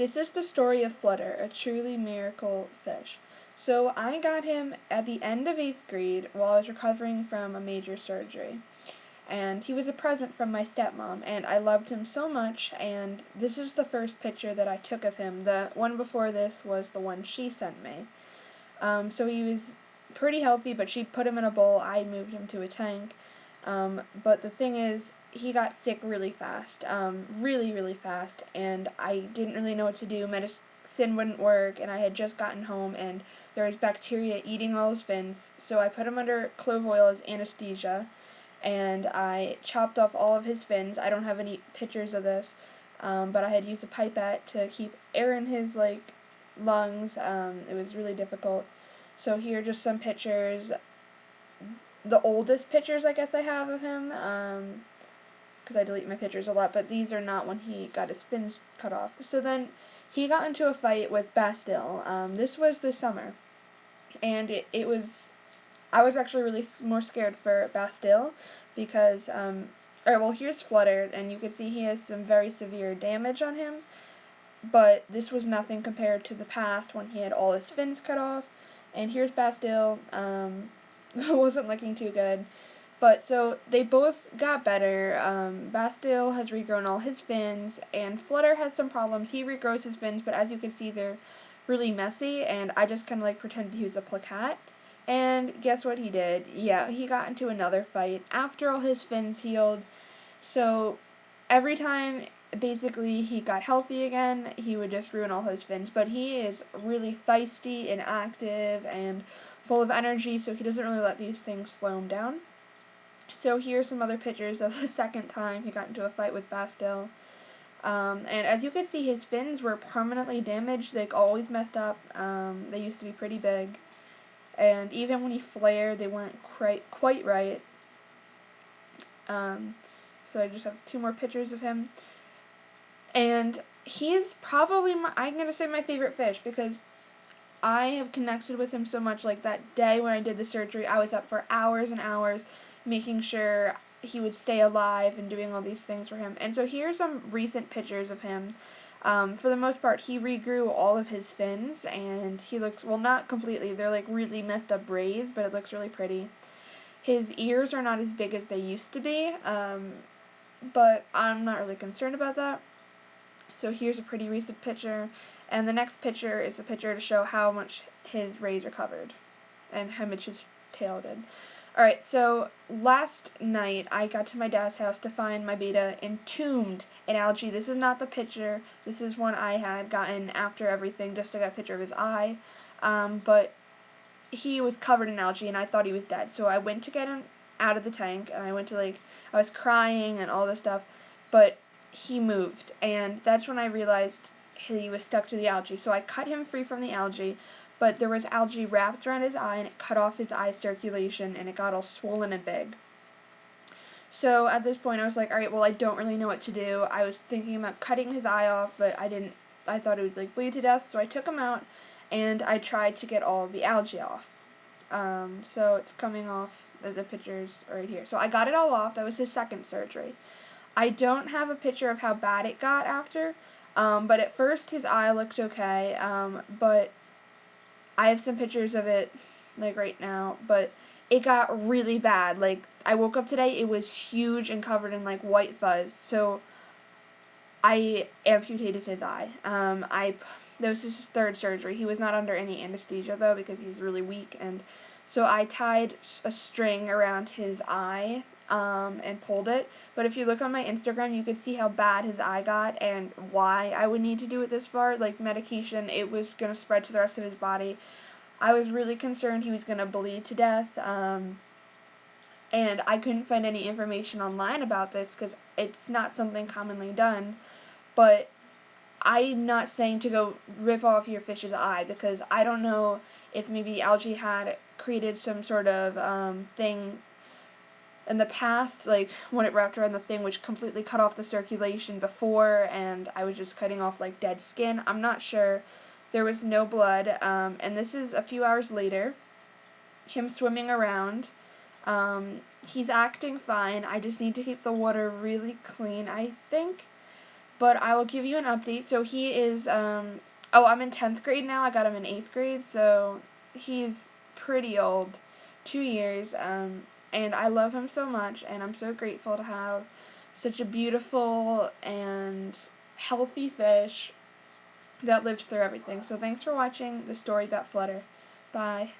This is the story of Flutter, a truly miracle fish. So I got him at the end of 8th grade while I was recovering from a major surgery. And he was a present from my stepmom, and I loved him so much, and this is the first picture that I took of him. The one before this was the one she sent me. So he was pretty healthy, but she put him in a bowl. I moved him to a tank. But the thing is, he got sick really fast, really, really fast, and I didn't really know what to do. Medicine wouldn't work, and I had just gotten home, and there was bacteria eating all his fins, so I put him under clove oil as anesthesia, and I chopped off all of his fins. I don't have any pictures of this, but I had used a pipette to keep air in his, lungs. It was really difficult. So here are just some pictures. The oldest pictures I guess I have of him, because I delete my pictures a lot, but these are not when he got his fins cut off. So then he got into a fight with Bastille. This was this summer, and it was, I was actually really more scared for Bastille because, alright, well, here's Flutter, and you can see he has some very severe damage on him, but this was nothing compared to the past when he had all his fins cut off. And here's Bastille. Wasn't looking too good. But so they both got better. Bastille has regrown all his fins, and Flutter has some problems. He regrows his fins, but as you can see, they're really messy, and I just kind of pretended he was a placat. And guess what he did? Yeah, he got into another fight after all his fins healed. So every time basically he got healthy again, he would just ruin all his fins. But he is really feisty and active and full of energy, so he doesn't really let these things slow him down. So here's some other pictures of the second time he got into a fight with Bastille. And as you can see, his fins were permanently damaged. They always messed up. They used to be pretty big. And even when he flared, they weren't quite right. So I just have two more pictures of him. And he's probably, I'm going to say my favorite fish, because I have connected with him so much. Like that day when I did the surgery, I was up for hours and hours making sure he would stay alive and doing all these things for him. And so here are some recent pictures of him. For the most part, he regrew all of his fins, and he looks, well, not completely, they're really messed up rays, but it looks really pretty. His ears are not as big as they used to be, but I'm not really concerned about that. So here's a pretty recent picture, and the next picture is a picture to show how much his rays are covered, and how much his tail did. Alright, so last night I got to my dad's house to find my Betta entombed in algae. This is not the picture, this is one I had gotten after everything, just to get a picture of his eye, but he was covered in algae, and I thought he was dead, so I went to get him out of the tank, and I went to, I was crying and all this stuff, but he moved, and that's when I realized he was stuck to the algae. So I cut him free from the algae, but there was algae wrapped around his eye, and it cut off his eye circulation, and it got all swollen and big. So at this point I was like, alright, well, I don't really know what to do. I was thinking about cutting his eye off, but I thought it would bleed to death, so I took him out, and I tried to get all the algae off. So it's coming off, the pictures right here. So I got it all off. That was his second surgery. I don't have a picture of how bad it got after, but at first his eye looked okay, but I have some pictures of it, right now, but it got really bad. I woke up today, it was huge and covered in, white fuzz, so I amputated his eye. That was his third surgery. He was not under any anesthesia, though, because he's really weak, and so I tied a string around his eye, and pulled it. But if you look on my Instagram, you could see how bad his eye got and why I would need to do it this far. Medication, it was going to spread to the rest of his body. I was really concerned he was going to bleed to death, and I couldn't find any information online about this because it's not something commonly done. But I'm not saying to go rip off your fish's eye, because I don't know if maybe algae had created some sort of thing in the past, when it wrapped around the thing, which completely cut off the circulation before, and I was just cutting off, dead skin. I'm not sure. There was no blood, and this is a few hours later. Him swimming around. He's acting fine. I just need to keep the water really clean, I think. but I will give you an update. So he is, I'm in 10th grade now. I got him in 8th grade, so he's pretty old, 2 years, and I love him so much, and I'm so grateful to have such a beautiful and healthy fish that lives through everything. So thanks for watching the story about Flutter. Bye.